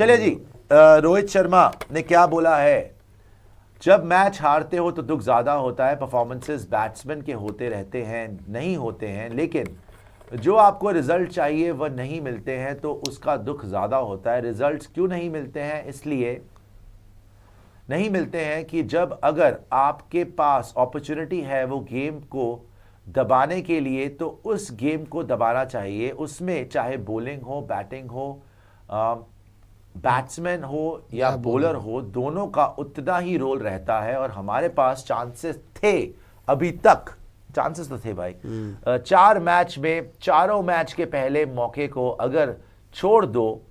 चलिए जी, रोहित शर्मा ने क्या बोला है? जब मैच हारते हो तो दुख ज्यादा होता है, परफॉर्मेंसेस बैट्समैन के होते रहते हैं, नहीं होते हैं, लेकिन जो आपको रिजल्ट चाहिए वह नहीं मिलते हैं तो उसका दुख ज्यादा होता है। रिजल्ट्स क्यों नहीं मिलते हैं? इसलिए नहीं मिलते हैं कि जब अगर आपके पास अपॉर्चुनिटी है वो गेम को दबाने के लिए, तो उस गेम को दबाना चाहिए। उसमें चाहे बॉलिंग हो, बैटिंग हो, बैट्समैन हो या बॉलर हो, दोनों का उतना ही रोल रहता है। और हमारे पास चांसेस थे, अभी तक चांसेस तो थे भाई। 4 मैच में, चारों मैच के पहले मौके को अगर छोड़ दो,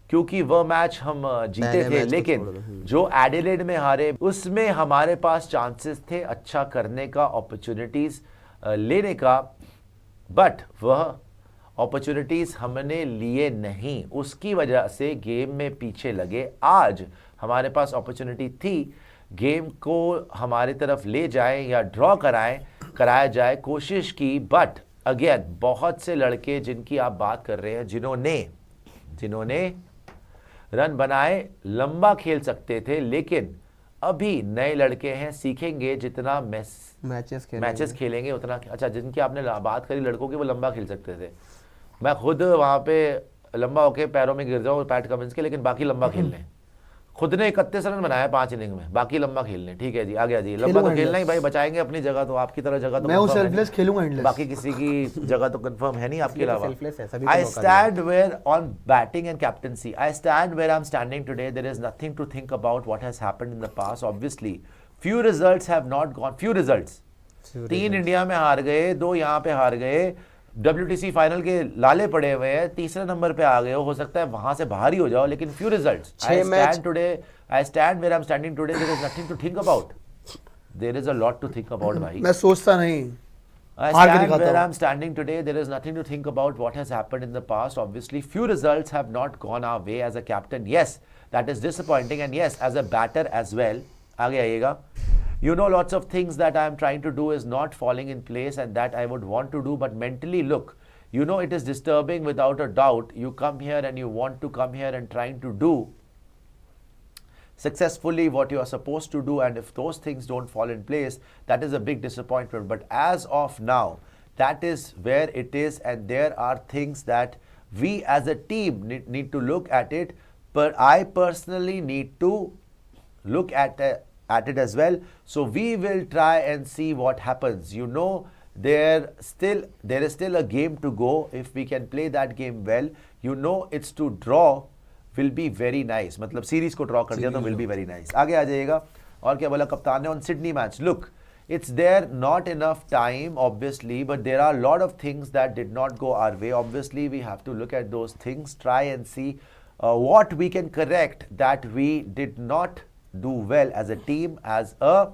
क्योंकि वह मैच हम जीते थे, लेकिन जो एडिलेड में हारे उसमें हमारे पास चांसेस थे अच्छा करने का, अपॉर्चुनिटीज लेने का, बट वह अपॉर्चुनिटीज हमने लिए नहीं। उसकी वजह से गेम में पीछे लगे। आज हमारे पास अपॉर्चुनिटी थी गेम को हमारी तरफ ले जाए या ड्रॉ कराया जाए, कोशिश की, बट अगेन बहुत से लड़के जिनकी आप बात कर रहे हैं, जिन्होंने रन बनाए, लंबा खेल सकते थे, लेकिन अभी नए लड़के हैं, सीखेंगे जितना मैचेस खेलेंगे उतना अच्छा। जिनकी आपने बात करी लड़कों की, वो लंबा खेल सकते थे। मैं खुद वहां पे लंबा होके पैरों में गिर जाऊं पैट कमिंस के, लेकिन बाकी लंबा खेल लें। खुद ने 31 रन बनाया 5 इनिंग में, बाकी लंबा खेल लें। ठीक है जी, आ गया जी, लंबा तो खेलना ही भाई, बचाएंगे अपनी जगह। तो आपकी तरह जगह तो मैं सेल्फलेस खेलूंगा, बाकी किसी की जगह तो कंफर्म है नहीं आपके अलावा। I stand where on batting and captaincy, I stand where I'm standing today. There is nothing to think about what has happened in the past. Obviously, few results have not gone. Few results. 3 India में हार गए, 2 यहाँ पे हार गए, WTC final के लाले पड़े हुए हैं, तीसरे नंबर पे आ गए हो सकता है वहां से बाहर ही हो जाओ, लेकिन few results. I stand where I'm standing today. There is nothing to think about. There is a lot to think about, भाई। मैं सोचता नहीं। I stand where I'm standing today. There is nothing to think about what has happened in the past. Obviously, few results have not gone our way. As a captain, yes, that is disappointing, and yes, as a batter as well. आगे आइएगा। You know, lots of things that I am trying to do is not falling in place, and that I would want to do, but mentally, look, you know, it is disturbing without a doubt. You come here and you want to come here and trying to do successfully what you are supposed to do, and if those things don't fall in place, that is a big disappointment. But as of now, that is where it is, and there are things that we as a team need to look at it. But I personally need to look at it as well. So we will try and see what happens. You know, there is still a game to go. If we can play that game well, you know, it's to draw will be very nice. मतलब series को draw कर दिया तो will be very nice. आगे आ जाइएगा। और क्या बोला कप्तान ने on Sydney match? Look, it's there not enough time obviously, but there are a lot of things that did not go our way. Obviously we have to look at those things, try and see what we can correct that we did not do well as a team, as a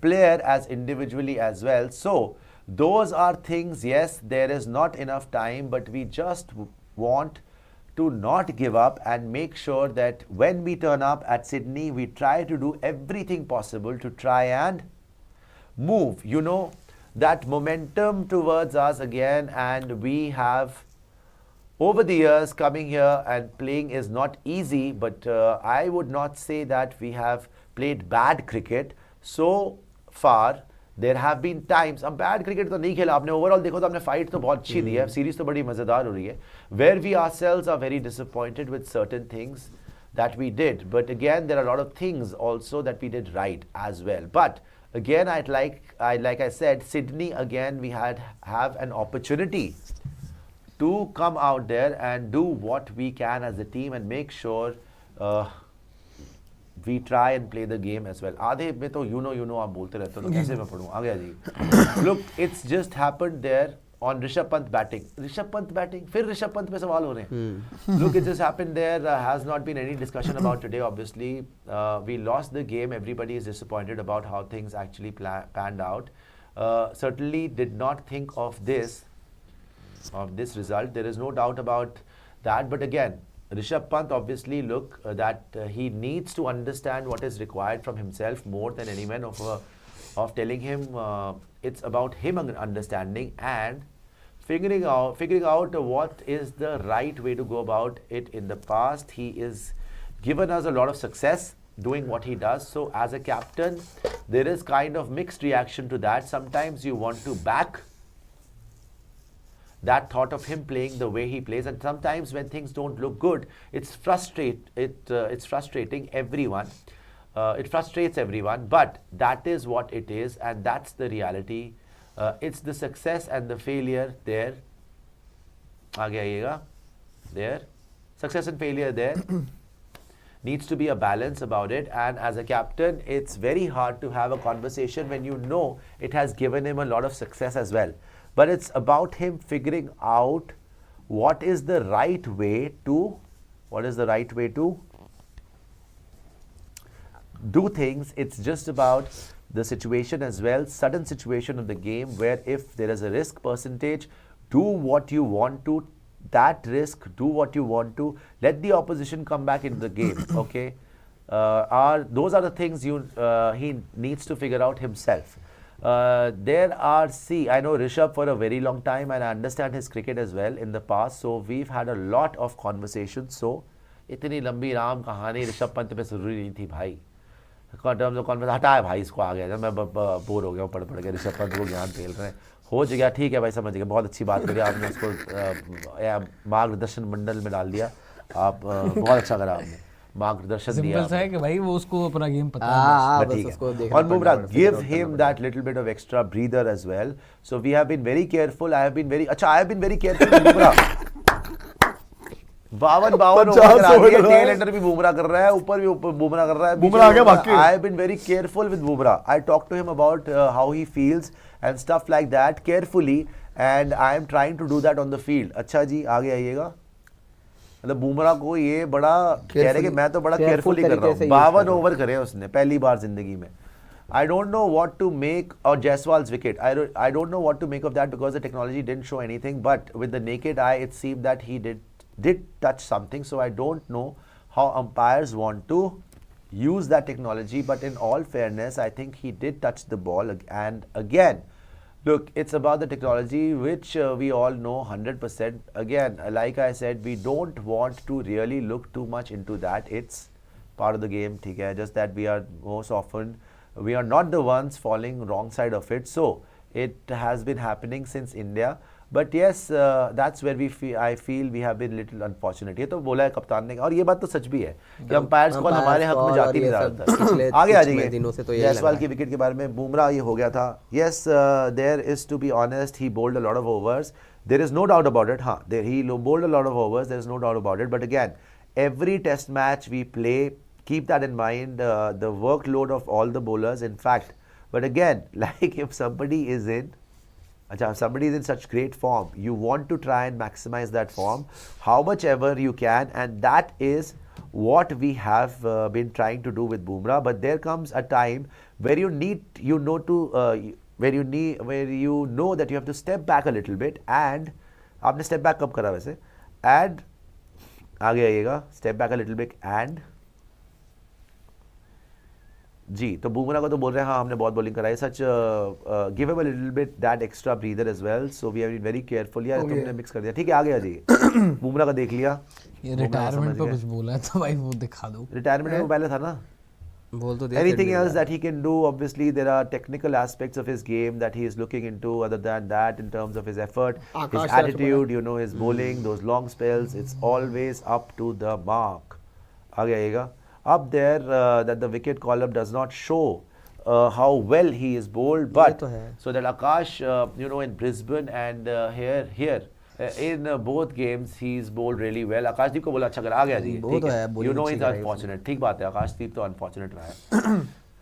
player, as individually as well. So those are things. Yes, there is not enough time, but we just want to not give up and make sure that when we turn up at Sydney, we try to do everything possible to try and move, you know, that momentum towards us again. And we have, over the years, coming here and playing is not easy, but I would not say that we have played bad cricket so far. There have been times, हम bad cricket तो नहीं खेला, आपने overall देखो तो हमने fight तो बहुत अच्छी दी है, सीरीज तो बड़ी मजेदार हो रही है, where we ourselves are very disappointed with certain things that we did, but again there are a lot of things also that we did right as well. But again, like I said, Sydney, again we have an opportunity to come out there and do what we can as a team and make sure we try and play the game as well. आधे में तो you know आप बोलते रहते हो, तो कैसे मैं पढ़ूँ? आ गया जी। Look, it's just happened there on Rishabh Pant batting, फिर ऋषभ पंत पे सवाल हो रहे हैं। Look, it just happened there. Has not been any discussion about today. Obviously, we lost the game. Everybody is disappointed about how things actually panned out. Certainly did not think of this result. There is no doubt about that. But again, Rishabh Pant, obviously, look, that he needs to understand what is required from himself more than anyone of telling him. It's about him understanding, and figuring out what is the right way to go about it. In the past, he is given us a lot of success doing what he does. So as a captain, there is kind of mixed reaction to that. Sometimes you want to back that thought of him playing the way he plays, and sometimes when things don't look good, it's frustrating everyone. It frustrates everyone, but that is what it is, and that's the reality. It's the success and the failure there. आगे आइएगा. There, success and failure there. Needs to be a balance about it, and as a captain, it's very hard to have a conversation when you know it has given him a lot of success as well. But it's about him figuring out what is the right way to do things. It's just about the situation as well, sudden situation of the game, where if there is a risk percentage, do what you want to, that risk, do what you want to, let the opposition come back into the game. Okay, those are the things he needs to figure out himself. I know Rishabh for a very long time, and I understand his cricket as well in the past, so we've had a lot of conversations. So इतनी लंबी राम कहानी ऋषभ पंत पे जरूरी नहीं थी भाई. Terms of conference हटाया भाई, इसको आ गया, मैं बोर हो गया पढ़ के ऋषभ पंत को ज्ञान फेल रहे हैं. हो गया, ठीक है भाई, समझ गया, बहुत अच्छी बात करी आपने, उसको मार्गदर्शन मंडल में डाल दिया आप. बहुत अच्छा करा आपने, मार्गदर्शन दिया है कि भाई वो उसको अपना गेम पता है. ठीक है. और Bumrah, give him that little bit of extra breather as well. So we have been very careful. I have been very careful with Bumrah. 52 over tail ender भी बुमराह कर रहा है, ऊपर भी बुमराह कर रहा है, बुमराह आगे बाकी. I have been very careful with Bumrah. I talked to him about how he feels and stuff like that carefully, and I am trying to do that on the field. अच्छा जी, आगे आइएगा. मतलब बुमराह को ये बड़ा कह रहे कि मैं तो बड़ा केयरफुली कर रहा हूँ. 52 ओवर करे उसने पहली बार जिंदगी में. I don't know what to make of Jaiswal's wicket. I don't know what to make of that, because the technology didn't show anything, but with the naked eye it seemed that he did touch something. So I don't know how umpires want to use that technology, but in all fairness, I think he did touch the ball. And again, look, it's about the technology, which we all know 100%. Again, like I said, we don't want to really look too much into that. It's part of the game, ठीक है? Just that we are most often, we are not the ones falling wrong side of it. So it has been happening since India. But yes, that's where I feel we have been little unfortunate. ये तो बोला है कप्तान ने, और ये बात तो सच भी है कि अंपायर्स कॉल हमारे हक में जाती नहीं ज़्यादातर. आगे आ जाइए. जायसवाल की विकेट के बारे में, बुमराह ये हो गया था. Yes, there is, to be honest, he bowled a lot of overs. There is no doubt about it. हाँ, he bowled a lot of overs. There is no doubt about it. But again, every test match we play, keep that in mind, the workload of all the bowlers. In fact, but again, like if somebody is in such great form, you want to try and maximize that form how much ever you can, and that is what we have been trying to do with Bumrah. But there comes a time where you know that you have to step back a little bit, and आपने step back कब करा वैसे? And आगे आइएगा, step back a little bit and जी. तो बुमराह को तो बोल रहे हैं हाँ हमने बहुत बॉलिंग कराई. Such give him a little bit that extra breather as well. So we have been very careful. यार तुमने मिक्स कर दिया. ठीक है, आगे आ जाइए. बुमराह का देख लिया. ये रिटायरमेंट पे कुछ बोला है तो भाई वो दिखा दो. रिटायरमेंट में पहले था ना, बोल तो. Anything else that he can do? Obviously there are technical aspects of his game that he is looking into. Other than that, in terms of his effort, his attitude, his bowling, those long spells, it's always up to the mark. आगे आइएगा. Up there, that the wicket column does not show how well he is bowled, but so that Akash, in Brisbane and here in both games he's bowled really well. Akashdeep को बोला अच्छा करा. आ गया जी. He's unfortunate. ठीक बात है, Akashdeep तो unfortunate रहा है.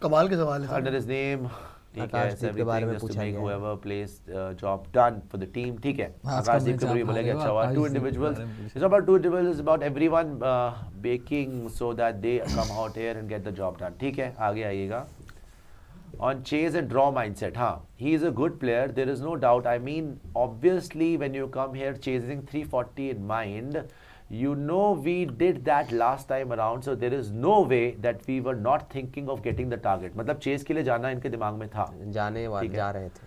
कमाल के सवाल है. Under his name, ठीक है, everything just to make whoever plays job done for the team. ठीक है, आकाशदीप को भी बोलेंगे अच्छा हुआ. Two individuals. It's not about two individuals. It's about everyone baking so that they come out here and get the job done. ठीक है, आगे आइएगा. On chase and draw mindset, हाँ, he is a good player. There is no doubt. I mean, obviously, when you come here chasing 340 in mind, we did that last time around, so there is no way that we were not thinking of getting the target. मतलब chase के लिए जाना इनके दिमाग में था. जा रहे थे.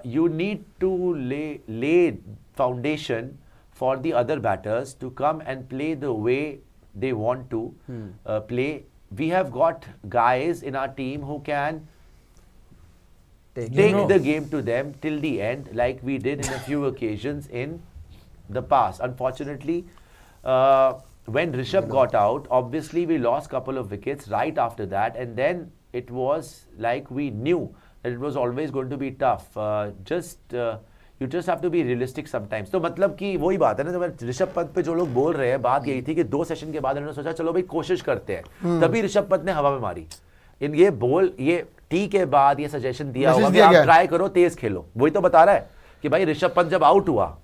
you need to lay foundation for the other batters to come and play the way they want to play. We have got guys in our team who can take the game to them till the end, like we did in a few occasions in the past. Unfortunately, when Rishabh got out, obviously we lost couple of wickets right after that, and then it was like we knew that it was always going to be tough. You just have to be realistic sometimes. तो मतलब कि वही बात है ना, जब ऋषभ पंत पे जो लोग बोल रहे हैं, बात यही थी कि 2 सेशन के बाद इन्होंने सोचा चलो भाई कोशिश करते हैं, तभी ऋषभ पंत ने हवा में मारी ये टी के बाद ये सजेशन दिया होगा कि आप ट्राई करो, तेज खेलो. वही तो बता रहा है कि भाई ऋषभ पंत जब आउट हुआ,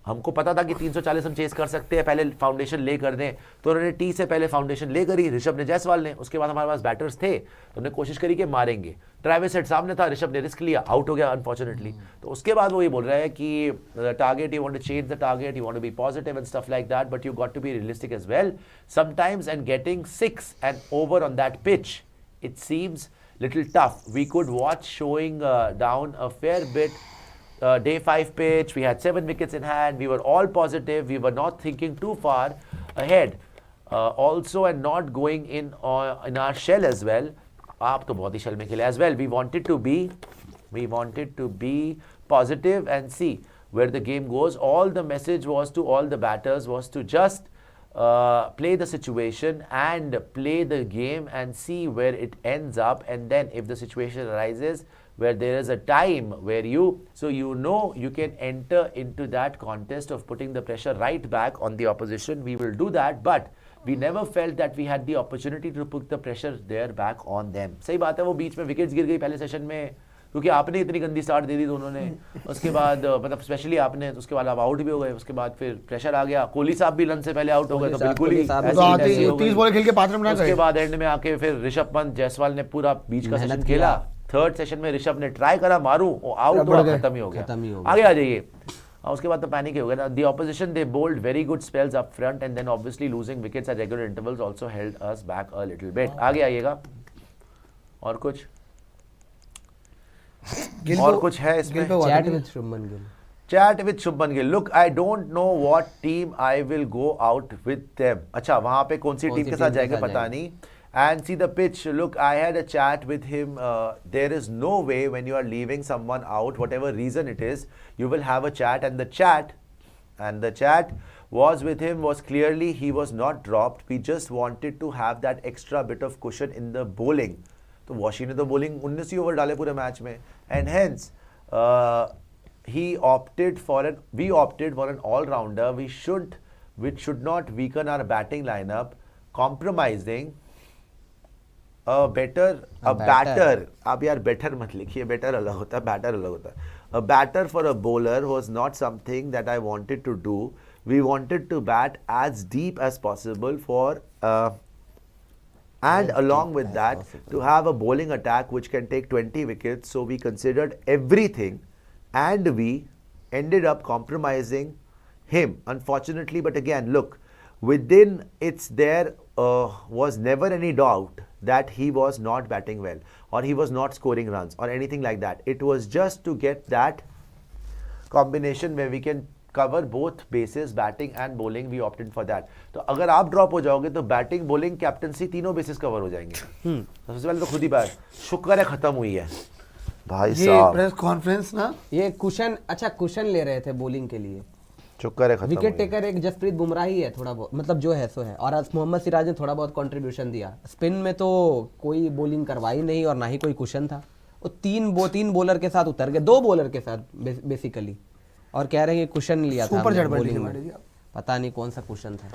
हमको पता था कि 340 हम चेस कर सकते हैं, पहले फाउंडेशन ले कर दें, तो उन्होंने टी से पहले फाउंडेशन ले करी, ऋषभ ने जायसवाल ने, उसके बाद हमारे पास बैटर्स थे तो हमने कोशिश करी कि मारेंगे. ट्रेविस हेड सामने था, ऋषभ ने रिस्क लिया, आउट हो गया अनफॉर्चुनेटली. तो उसके बाद वो ये बोल रहा है कि target, you want to change the target, you want to be positive and stuff like that, but you got to be realistic as well sometimes, and getting 6 and over on that pitch, it seems little tough. We could watch showing down a fair bit. Day 5 pitch, we had 7 wickets in hand, we were all positive, we were not thinking too far ahead. Also, and not going in our shell as well. आप तो बहुत ही shell में खेले as well. We wanted to be positive and see where the game goes. All the message was to all the batters was to just play the situation and play the game and see where it ends up, and then if the situation arises where there is a time where you can enter into that contest of putting the pressure right back on the opposition, we will do that, but we never felt that we had the opportunity to put the pressure there back on them. सही बात है, वो बीच में wickets गिर गई पहले session में क्योंकि आपने इतनी गंदी स्टार्ट दे दी दोनों ने. उसके बाद मतलब स्पेशली आपने, उसके बाद आप आउट भी हो गए, उसके बाद फिर प्रेशर आ गया, कोहली साहब भी लन से पहले आउट हो गए, तो बिल्कुल ही 30 बॉल खेल के 5 रन बना गए. उसके बाद एंड में आके फिर ऋषभ पंत, जायसवाल ने पूरा बीच का सेशन खेला. थर्ड सेशन में ऋषभ ने ट्राई करा मारूं, आउट हुआ, खत्म ही हो गया. आगे आ जाइए. उसके बाद तो पैनिक ही हो गया. The opposition they bowled very good spells up front, and then obviously losing wickets at regular intervals also held us back a little bit. आगे आइएगा. और कुछ है इसमें? Chat with Shubman Gill. Look, I don't know what team I will go out with them. अच्छा, वहाँ पे कौन सी टीम के साथ जाएंगे पता नहीं. And see the pitch. Look, I had a chat with him. There is no way when you are leaving someone out, whatever reason it is, you will have a chat. And the chat was with him was clearly he was not dropped. We just wanted to have that extra bit of cushion in the bowling. तो washi ने तो bowling 19 ही over डाले पूरे match में, and hence we opted for an all-rounder. We should not weaken our batting lineup, compromising a batter. आप यार better मत लिखिए, better अलग होता है, batter अलग होता है. A batter for a bowler was not something that I wanted to do. We wanted to bat as deep as possible and along with that to have a bowling attack which can take 20 wickets. So we considered everything and we ended up compromising him, unfortunately. But again, look, within there was never any doubt that he was not batting well or he was not scoring runs or anything like that. It was just to get that combination where we can cover both bases, batting and bowling. We opted for that. तो अगर आप drop हो जाओगे तो batting, bowling, captaincy तीनों basis cover हो जाएंगे. सबसे पहले तो खुद ही बात शुक्र है खत्म हुई है भाई साहब. प्रेस कॉन्फ्रेंस ना, ये कुशन ले रहे थे बॉलिंग के लिए. शुक्र है खत्म. विकेट टेकर एक जसप्रीत बुमराह ही है थोड़ा बहुत, मतलब जो है सो है, और आज मोहम्मद सिराज ने थोड़ा बहुत कंट्रीब्यूशन दिया. स्पिन में तो कोई बॉलिंग करवाई नहीं और ना ही कोई कुशन था. वो तीन बॉलर के साथ उतर गए, 2 बॉलर के साथ बेसिकली, और कह रहे हैं कि कुशन लिया था बॉलिंग में. पता नहीं कौन सा कुशन था.